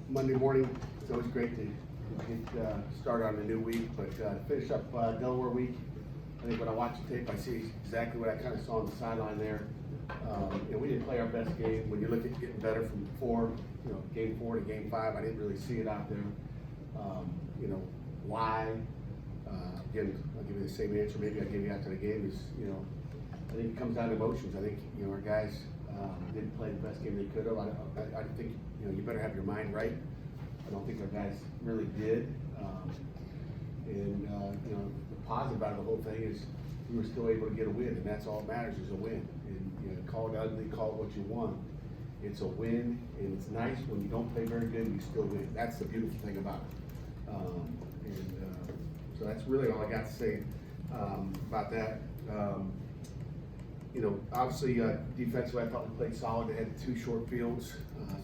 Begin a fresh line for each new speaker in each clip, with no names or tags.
Monday morning, it's always great to get started on a new week, but finish up Delaware week. I think when I watch the tape, I see exactly what I kind of saw on the sideline there. We didn't play our best game. When you look at getting better from game 4 to game 5, I didn't really see it out there. Why? Again, I'll give you the same answer maybe I gave you after the game is, I think it comes down to emotions. I think, our guys didn't play the best game they could have. I think, you better have your mind right. I don't think our guys really did. The positive about the whole thing is we were still able to get a win, and that's all that matters is a win. And call it ugly, call it what you want. It's a win, and it's nice when you don't play very good and you still win. That's the beautiful thing about it. So that's really all I got to say about that. Obviously defensively, I thought we played solid. They had 2 short fields,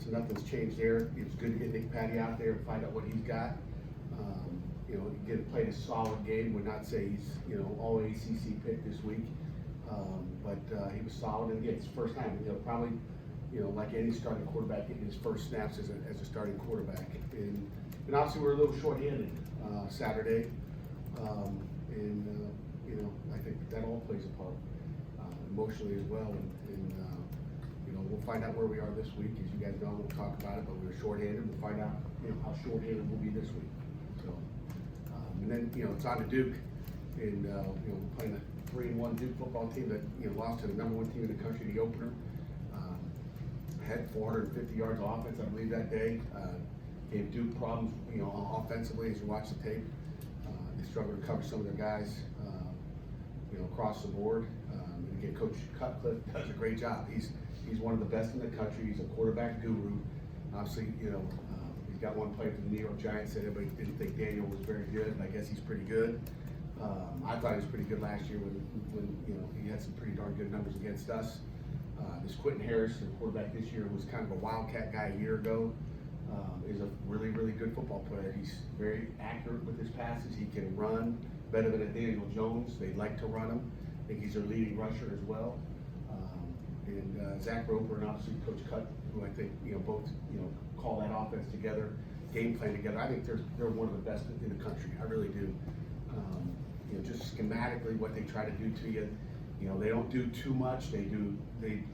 so nothing's changed there. It was good to get Nick Patty out there and find out what he's got. Again, played a solid game. Would not say he's all ACC pick this week, but he was solid. And again, it's his first time. Probably like any starting quarterback, getting his first snaps as a starting quarterback. And obviously we're a little short-handed Saturday, I think that all plays a part emotionally as well. We'll find out where we are this week. As you guys know, we'll talk about it. But we were short-handed. We'll find out how short-handed we'll be this week. So, and then it's on to Duke, and we're playing a 3-1 Duke football team that lost to the #1 team in the country, the opener. Had 450 yards of offense, I believe, that day. Gave Duke problems, offensively as you watch the tape. They struggled to cover some of their guys, across the board. And again, Coach Cutcliffe does a great job. He's one of the best in the country. He's a quarterback guru. Obviously, he's got one player for the New York Giants. Said everybody didn't think Daniel was very good, and I guess he's pretty good. I thought he was pretty good last year when he had some pretty darn good numbers against us. This Quentin Harris, the quarterback this year, was kind of a wildcat guy a year ago. Is a really, really good football player. He's very accurate with his passes. He can run better than a Daniel Jones. They like to run him. I think he's their leading rusher as well. Zach Roper and obviously Coach Cut, who I think both call that offense together, game plan together. I think they're one of the best in the country. I really do. Just schematically what they try to do to you. They don't do too much. They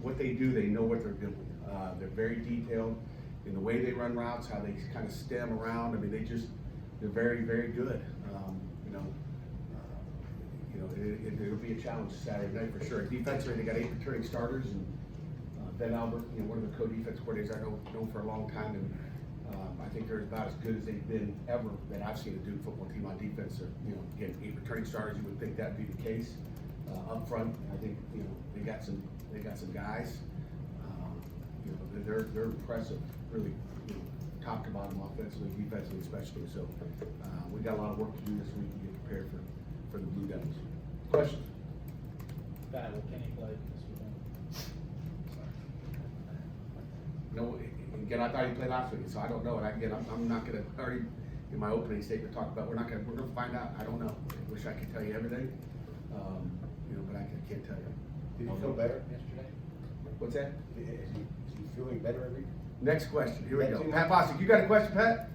what they do. They know what they're doing. They're very detailed in the way they run routes, how they kind of stem around. I mean, they're very, very good. It'll be a challenge Saturday night for sure. Defensively, they got 8 returning starters, and Ben Albert, one of the co-defense coordinators I know for a long time, and I think they're about as good as they've been ever that I've seen a Duke football team on defense. Again, 8 returning starters, you would think that'd be the case. Up front, I think they got some guys. They're impressive, really, top to bottom, offensively, defensively, especially. So we got a lot of work to do this week to get prepared for the Blue Devils. Questions?
Pat, will Kenny play this weekend?
No, again, I thought he played last week, so I don't know. And again, I'm not going to already in my opening statement talk about. We're going to find out. I don't know. I wish I could tell you everything, but I can't tell you.
Did you feel better yesterday?
What's that?
Is he feeling better every?
Next question. Here we go. Pat Bostic, you got a question, Pat?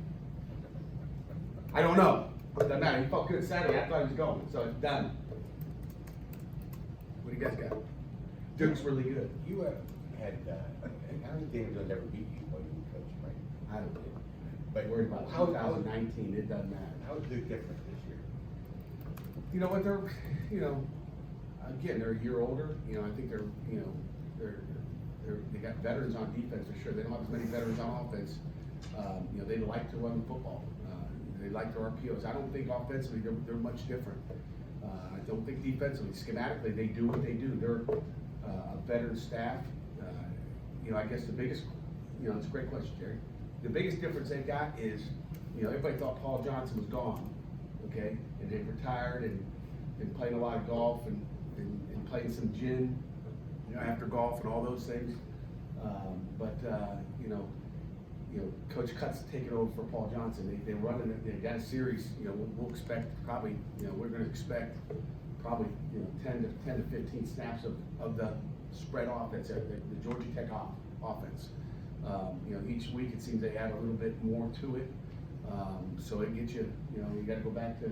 I don't know. Doesn't matter. He felt good Saturday. I thought he was going, so it's done. What do you guys got? Duke's really good.
You had how many games will never beat you while you were coaching, right?
I don't know.
But
Worried about 2019. It doesn't matter.
How is Duke different this year?
You know what? They're again, they're a year older. I think they got veterans on defense for sure. They don't have as many veterans on offense. They like to run the football. They like their RPOs. I don't think offensively they're much different. I don't think defensively, schematically, they do what they do. They're a veteran staff. I guess the biggest, it's a great question, Jerry. The biggest difference they've got is, everybody thought Paul Johnson was gone, okay, and they've retired and been playing a lot of golf and playing some gin, after golf and all those things. Coach Cut's taking over for Paul Johnson. They're running it. They've got a series. We'll expect probably. We're going to expect probably 10 to 15 snaps of the spread offense, the Georgia Tech offense. each week it seems they add a little bit more to it. So it gets you, you gotta go back to,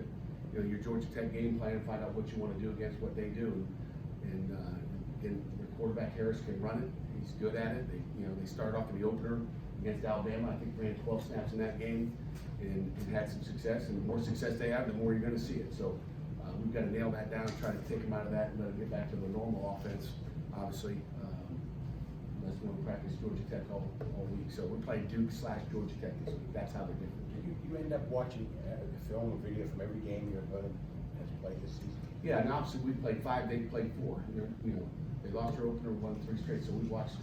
your Georgia Tech game plan and find out what you wanna do against what they do. And, again, their quarterback Harris can run it, he's good at it. They started off in the opener against Alabama, I think ran 12 snaps in that game and had some success. And the more success they have, the more you're gonna see it. So, we've gotta nail that down, try to take them out of that and let them get back to the normal offense, obviously. Unless we want to practice Georgia Tech all week. So we're playing Duke/Georgia Tech this week. That's how they're different.
You end up watching film or video from every game your opponent has played this season?
Yeah, and obviously we played 5, they played 4. And they lost their opener, won 3 straight. So we watched,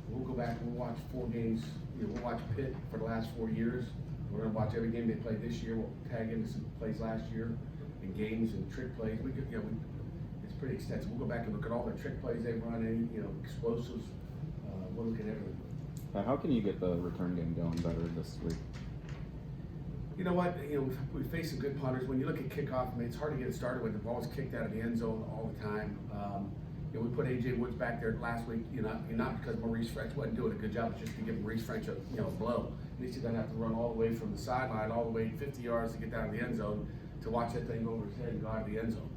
we'll go back and we'll watch 4 games. We'll watch Pitt for the last 4 years. We're gonna watch every game they played this year. We'll tag into some plays last year and games and trick plays. It's pretty extensive. We'll go back and look at all the trick plays they've run in, explosives. We'll look at everything.
How can you get the return game going better this week?
You know what? We face some good punters. When you look at kickoff, I mean, it's hard to get it started when the ball's kicked out of the end zone all the time. We put AJ Woods back there last week. Not because Maurice French wasn't doing a good job, it's just to give Maurice French a blow. At least he doesn't have to run all the way from the sideline, all the way 50 yards to get down to the end zone to watch that thing go over his head and go out of the end zone.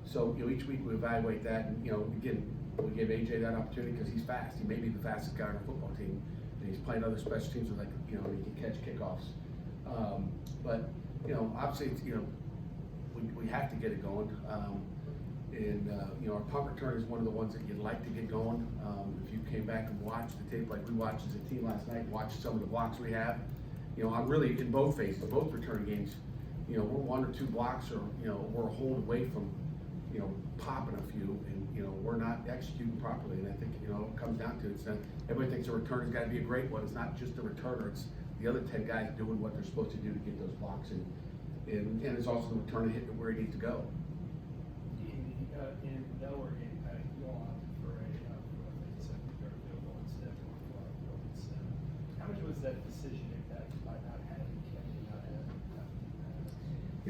So each week we evaluate that, and again, we give AJ that opportunity because he's fast. He may be the fastest guy on our football team, and he's playing other special teams with he can catch kickoffs. But obviously, we have to get it going. Our punt return is one of the ones that you'd like to get going. If you came back and watched the tape like we watched as a team last night, watched some of the blocks we have. I'm really in both phases, both return games. We're 1 or 2 blocks, or we're a hold away from popping a few, and we're not executing properly. And I think it comes down to it's not, everybody thinks a returner's got to be a great one. It's not just the returner; it's the other 10 guys doing what they're supposed to do to get those blocks, and it's also the returner hitting it where he needs to go.
In Delaware game, you all opted for a 57-yard field goal instead of a flat field instead. How much was that decision impacted by not having Kenny, not having?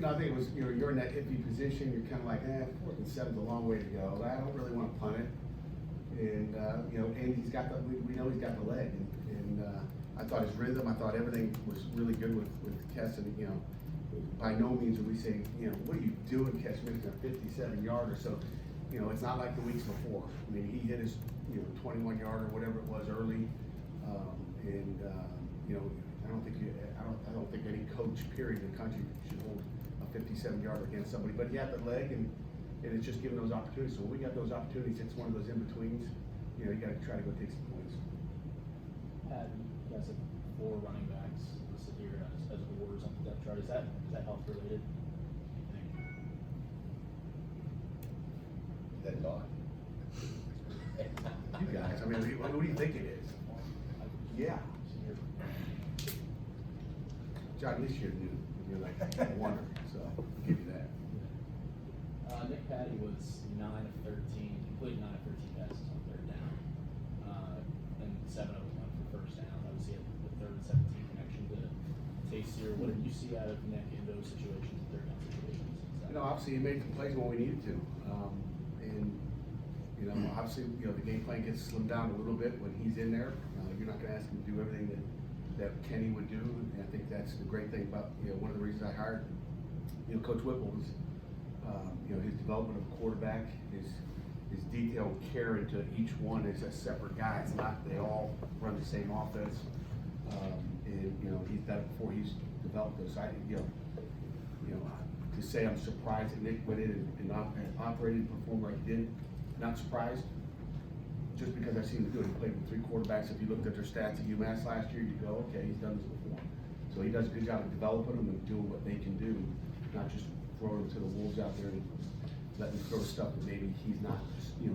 I think it was, you're in that iffy position, you're kind of like, 4th and 7's a long way to go. I don't really want to punt it. And, and he's got we know he's got the leg. And I thought his rhythm, I thought everything was really good with Keston. By no means would we say, what are you doing, Keston, making a 57-yarder? So, it's not like the weeks before. I mean, he hit his, 21-yarder, whatever it was early. I don't think any coach, period, in the country should hold a 57-yarder against somebody. But he had the leg, and it's just giving those opportunities. So when we got those opportunities, it's one of those in-betweens. You got to try to go take some points.
Pat, you guys have 4 running backs listed here as awards on the depth chart. Is that health related?
Is that not?
You guys, I mean, what do you think it is? Yeah. John, at least you're new. You're like a wonder, so I'll give you that.
Nick Patty was 9 of 13, completed 9 of 13 passes on 3rd down. And 7 of them went for 1st down. Obviously, the 3rd and 17 connection to Tayseer. What did you see out of Nick in those situations, 3rd down situations?
Obviously he made some plays when we needed to. Obviously, the game plan gets slimmed down a little bit when he's in there. You're not gonna ask him to do everything that Kenny would do. And I think that's the great thing about, one of the reasons I hired, Coach Whipple was, his development of a quarterback, his detailed care into each one as a separate guy. It's not, they all run the same offense. He's done it before he's developed those. To say I'm surprised that Nick went in and operated and performed like he did, not surprised. Just because I've seen him do it. He played with 3 quarterbacks. If you looked at their stats at UMass last year, you go, okay, he's done this before. So he does a good job of developing them and doing what they can do, not just throwing them to the wolves out there and letting him throw stuff that maybe he's not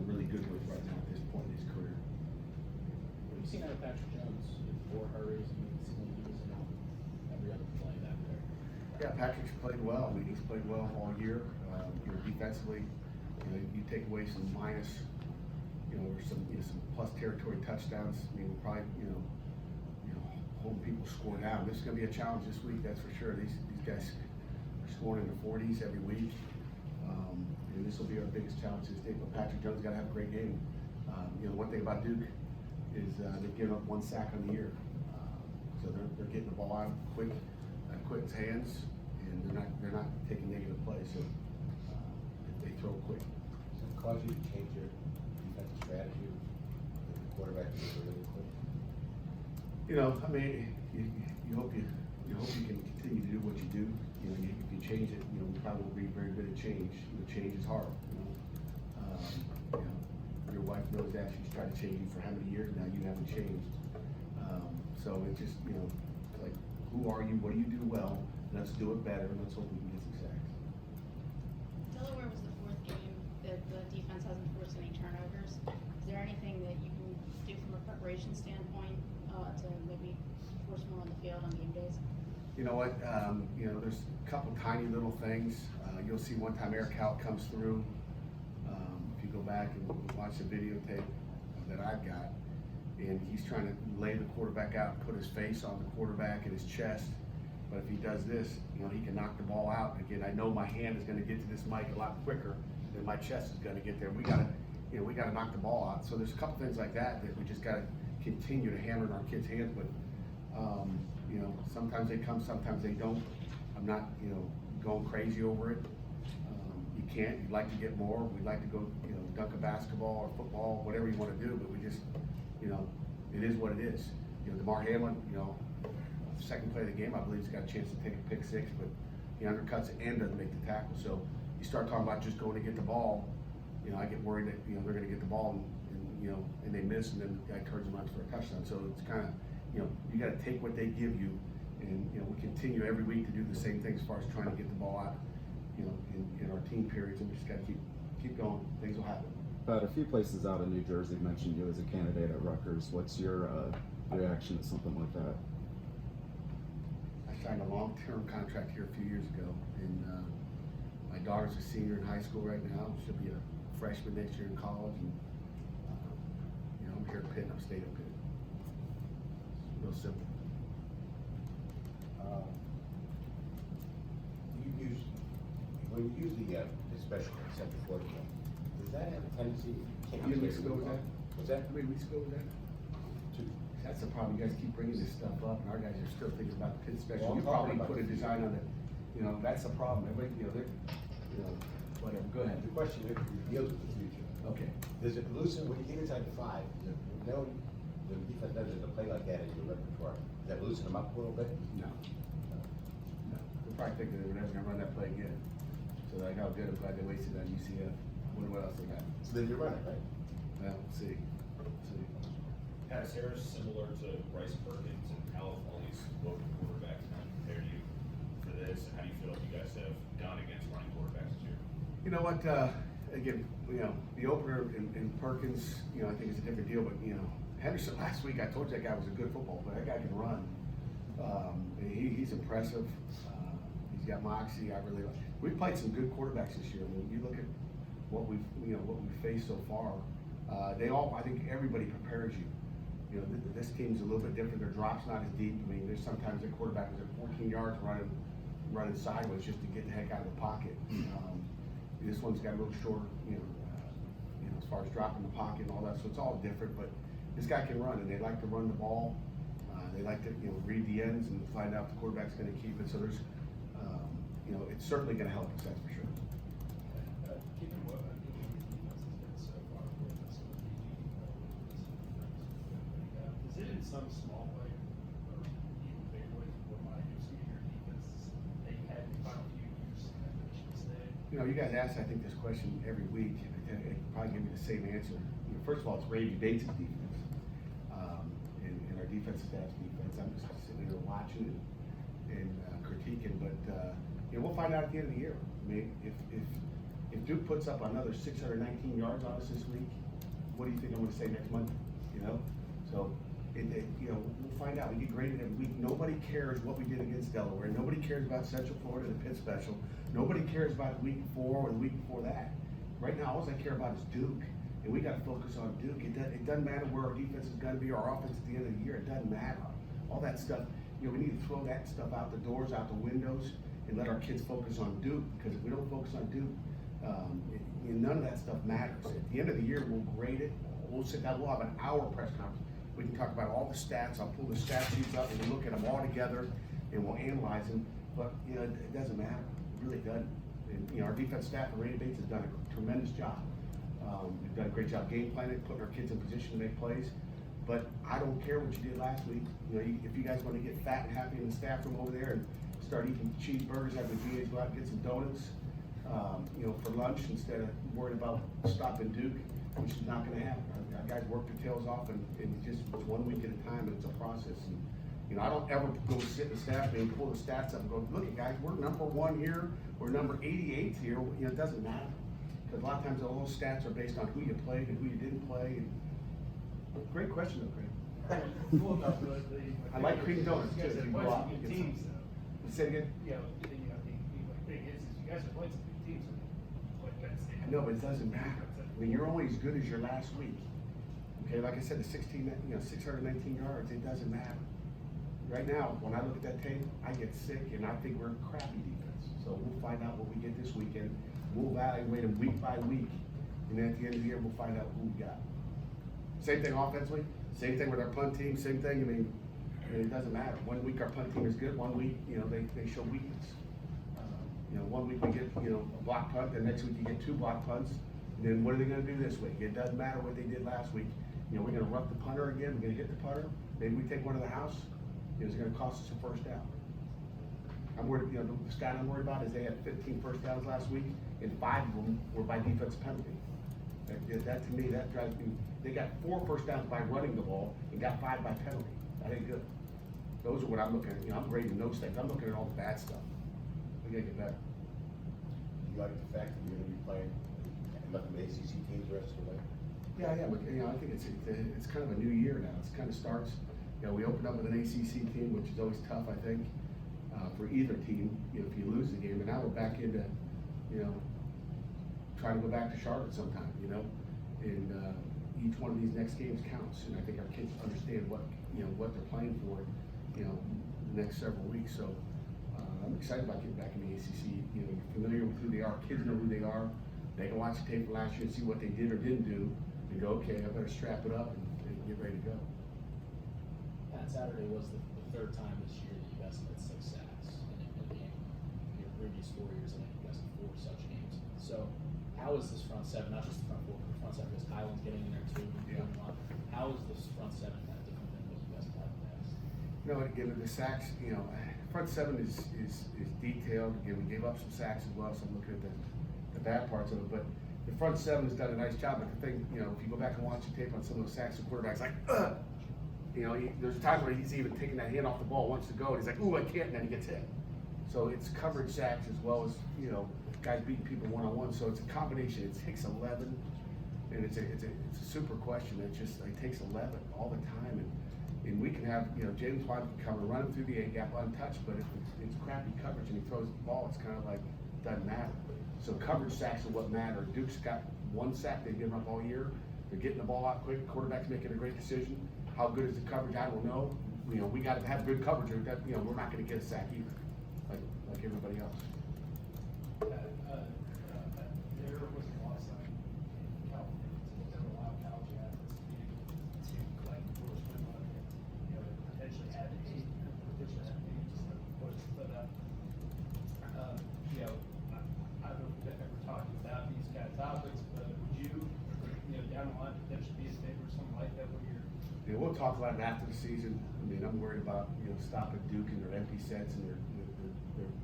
really good with right now at this point in his career.
What have you seen out of Patrick Jones? 4 hurries, and he's in every other play back there.
Yeah, Patrick's played well. I mean, he's played well all year. Defensively, you take away some minus, or some plus territory touchdowns. I mean, we're probably, holding people score down. This is going to be a challenge this week, that's for sure. These guys are scoring in the 40s every week, and this will be our biggest challenge this day. But Patrick Jones got to have a great game. The one thing about Duke is they've given up 1 sack on the year. So they're getting the ball out quick, Quentin's hands, and they're not taking negative plays. So they throw quick.
Does it cause you to change your defensive strategy? The quarterback is really quick.
You know, I mean, you hope you can continue to do what you do. You know, if you change it, you know, you probably won't be very good at change. You know, change is hard. You know, your wife knows that. She's tried to change you for how many years now? You haven't changed. So it's just, you know, like, who are you? What do you do well? Let's do it better. Let's hope we can get some sacks.
Delaware was the 4th game that the defense hasn't forced any turnovers. Is there anything that you can do from a preparation standpoint to maybe force more on the field on game days?
You know what? You know, there's a couple tiny little things. You'll see one time Eric Hout comes through. If you go back and watch the videotape that I've got, and he's trying to lay the quarterback out and put his face on the quarterback and his chest. But if he does this, you know, he can knock the ball out. Again, I know my hand is going to get to this mic a lot quicker than my chest is going to get there. We got to knock the ball out. So there's a couple things like that we just got to continue to hammer in our kids' hands. But you know, sometimes they come, sometimes they don't. I'm not, you know, going crazy over it. You can't. You'd like to get more. We'd like to go, you know, dunk a basketball or football, whatever you want to do. But we just, you know, it is what it is. You know, DeMar Hamlin, you know, second play of the game, I believe he's got a chance to take a pick 6, but he undercuts it and doesn't make the tackle. So you start talking about just going to get the ball, you know, I get worried that, you know, they're going to get the ball and you know, and they miss, and then the guy turns them out for a touchdown. So it's kind of, you know, you got to take what they give you, and you know, we continue every week to do the same thing as far as trying to get the ball out, you know, in our team periods, and we just got to keep going. Things will happen.
But a few places out in New Jersey mentioned you as a candidate at Rutgers. What's your reaction to something like that?
I signed a long-term contract here a few years ago, and my daughter's a senior in high school right now. She'll be a freshman next year in college, and you know, I'm here at Pitt, and I'm staying at Pitt. Real simple.
When you use the special Sept before the game, does that have a tendency?
How many weeks ago was that?
Was that?
How many weeks ago was that?
2?
That's the problem. You guys keep bringing this stuff up, and our guys are still thinking about the Pitt special.
Well, I'm
You probably
talking about
put a
the
design on it. You know, that's the problem. Everybody, you know, they're, you know, whatever. Go ahead.
The question deals with the future.
Okay.
Does it loosen when you get inside the 5? Does it, no, the defense doesn't play like that in your repertoire. Does that loosen them up a little bit?
No. No. They're probably thinking they were never gonna run that play again. So like, oh, good. I'm glad they wasted it on UCF. Wonder what else they got.
So then you run it, right?
Well, we'll see. We'll see.
Pat, is Harris similar to Bryce Perkins, and how have all these local quarterbacks kind of prepared you for this, and how do you feel like you guys have gone against running quarterbacks this year?
You know what? Again, you know, the opener in Perkins, you know, I think it's a different deal. But you know, Henderson last week, I told you that guy was a good football player. That guy can run. He's impressive. He's got moxie. I really like. We've played some good quarterbacks this year. I mean, you look at what we've faced so far. I think everybody prepares you. You know, this team's a little bit different. Their drop's not as deep. I mean, there's sometimes their quarterback is at 14 yards running sideways just to get the heck out of the pocket. This one's got a little shorter, you know, as far as dropping the pocket and all that. So it's all different. But this guy can run, and they like to run the ball. They like to, you know, read the ends and find out if the quarterback's going to keep it. So there's, you know, it's certainly going to help us. That's for sure.
Given what the defense has been so far with us, is it in some small way, or even big way, what my using your defense they had in the final few years that should stay?
You know, you guys ask, I think, this question every week, and I probably give you the same answer. You know, first of all, it's Randy Bates' defense, and our defensive staff's defense. I'm just sitting here watching and critiquing, but you know, we'll find out at the end of the year. I mean, if Duke puts up another 619 yards on us this week, what do you think I'm going to say next Monday? You know, so you know, we'll find out. We get graded every week. Nobody cares what we did against Delaware. Nobody cares about Central Florida, the Pitt special. Nobody cares about the week before or the week before that. Right now, all I care about is Duke, and we got to focus on Duke. It doesn't matter where our defense is going to be, our offense at the end of the year. It doesn't matter. All that stuff, you know, we need to throw that stuff out the doors, out the windows, and let our kids focus on Duke. Because if we don't focus on Duke, none of that stuff matters. At the end of the year, we'll grade it. We'll sit down. We'll have an hour press conference. We can talk about all the stats, I'll pull the stat sheets up, and we'll look at them all together, and we'll analyze them, but, you know, it doesn't matter, it really doesn't. And, you know, our defense staff at Rainy Bates has done a tremendous job. We've done a great job game planning, putting our kids in position to make plays, but I don't care what you did last week. You know, if you guys wanna get fat and happy in the staff room over there and start eating cheeseburgers, having the GAs go out and get some donuts, you know, for lunch instead of worrying about stopping Duke, which is not gonna happen. Our guys work their tails off and just it's 1 week at a time and it's a process. And, you know, I don't ever go sit in the staff meeting, pull the stats up and go, look at guys, we're number 1 here, we're number 88 here, you know, it doesn't matter. Cause a lot of times all those stats are based on who you played and who you didn't play. And, great question though, Craig.
Well, no,
I like cream donuts,
You guys
too, if
have
you go
played
out
some
and
good
get some.
teams, though.
Say it again?
You know, the thing is you guys have played some good teams, like Penn State.
No, but it doesn't matter. I mean, you're only as good as your last week. Okay, like I said, the 619 yards, it doesn't matter. Right now, when I look at that tape, I get sick and I think we're a crappy defense. So we'll find out what we get this weekend. We'll evaluate them week by week. And then at the end of the year, we'll find out who we got. Same thing offensively, same thing with our punt team, same thing. I mean, it doesn't matter. 1 week our punt team is good, 1 week, you know, they show weakness. You know, 1 week we get, you know, a block punt, the next week you get 2 block punts. And then what are they gonna do this week? It doesn't matter what they did last week. You know, we're gonna rough the punter again, we're gonna hit the punter. Maybe we take one to the house. You know, it's gonna cost us a first down. I'm worried, you know, the stat I'm worried about is they had 15 first downs last week, and 5 of them were by defensive penalty. That to me, that drives me. They got 4 first downs by running the ball and got 5 by penalty. That ain't good. Those are what I'm looking at. You know, I'm grading those things. I'm looking at all the bad stuff. We gotta get better.
You like the fact that you're gonna be playing nothing but ACC teams the rest of the way?
Yeah, but, you know, I think it's kind of a new year now. It's kind of starts, you know, we opened up with an ACC team, which is always tough, I think, for either team, you know, if you lose the game. And now we're back into, you know, trying to go back to Charlotte sometime, you know? And each one of these next games counts. And I think our kids understand what, you know, what they're playing for, you know, the next several weeks. So I'm excited about getting back in the ACC. You know, you're familiar with who they are. Kids know who they are. They can watch the tape from last year and see what they did or didn't do and go, okay, I better strap it up and get ready to go.
Pat, Saturday was the 3rd time this year that you guys had 6 sacks in a game. Your previous 4 years, I think you guys had 4 such games. So how is this front 7, not just the front 4, but the front 7, because Kylan's getting in there too.
Yeah.
How is this front 7 that different than what you guys have had in the past?
You know, again, the sacks, you know, front 7 is detailed. Again, we gave up some sacks as well, so I'm looking at the bad parts of it. But the front 7 has done a nice job. But the thing, you know, if you go back and watch the tape on some of those sacks, the quarterback's like, ugh! You know, there's times where he's even taking that hand off the ball, wants to go, and he's like, ooh, I can't, and then he gets hit. So it's coverage sacks as well as, you know, guys beating people one-on-one. So it's a combination. It takes 11, and it's a super question. It takes 11 all the time. And we can have, you know, James White can come and run him through the A-gap untouched, but if it's crappy coverage and he throws the ball, it's kind of like, doesn't matter. So coverage sacks are what matter. Duke's got 1 sack they've given up all year. They're getting the ball out quick. Quarterback's making a great decision. How good is the coverage? I don't know. You know, we got to have good coverage, or that, you know, we're not going to get a sack either, like everybody else.
There was a law signed in California that would allow college athletes to collect endorsement money, you know, potentially advocate, potentially advocate, just like push, but, you know, I don't know if we've ever talked about these kind of topics, but would you know, down the line, potentially be in favor of something like that where you're.
Yeah, we'll talk about it after the season. I mean, I'm worried about, you know, stopping Duke and their empty sets and their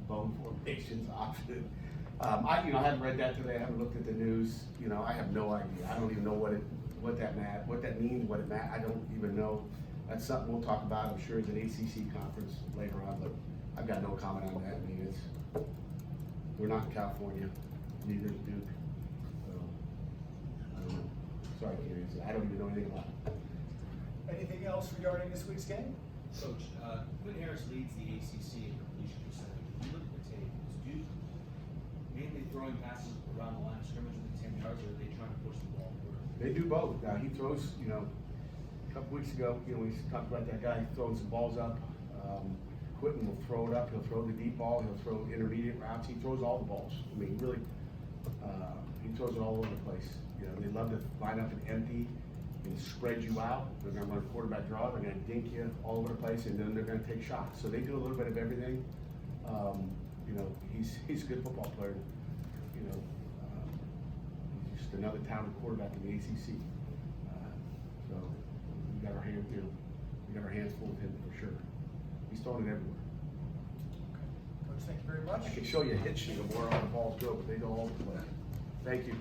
bone formations option. I haven't read that today. I haven't looked at the news. You know, I have no idea. I don't even know what that means, what it matters. I don't even know. That's something we'll talk about, I'm sure, at an ACC conference later on, but I've got no comment on that. I mean, we're not in California, neither is Duke. So, I don't know. Sorry, Kerry, I don't even know anything about it.
Anything else regarding this week's game?
Coach, Quinn Harris leads the ACC in completion percentage. When you look at the tape, is Duke mainly throwing passes around the line of scrimmage within 10 yards, or are they trying to push the ball forward?
They do both. Now, he throws, you know, a couple weeks ago, you know, we talked about that guy throwing some balls up. Quentin will throw it up. He'll throw the deep ball. He'll throw intermediate routes. He throws all the balls. I mean, really, he throws it all over the place. You know, they love to line up and empty. gonna spread you out, they're gonna run quarterback draw, they're gonna dink you all over the place, and then they're gonna take shots. So they do a little bit of everything. You know, he's a good football player. You know, he's just another talented quarterback in the ACC. So we got our hands, you know, we got our hands full with him for sure. He's throwing it everywhere.
Coach, thank you very much.
I can show you a hit sheet of where all the balls go, but they go all over the place. Thank you.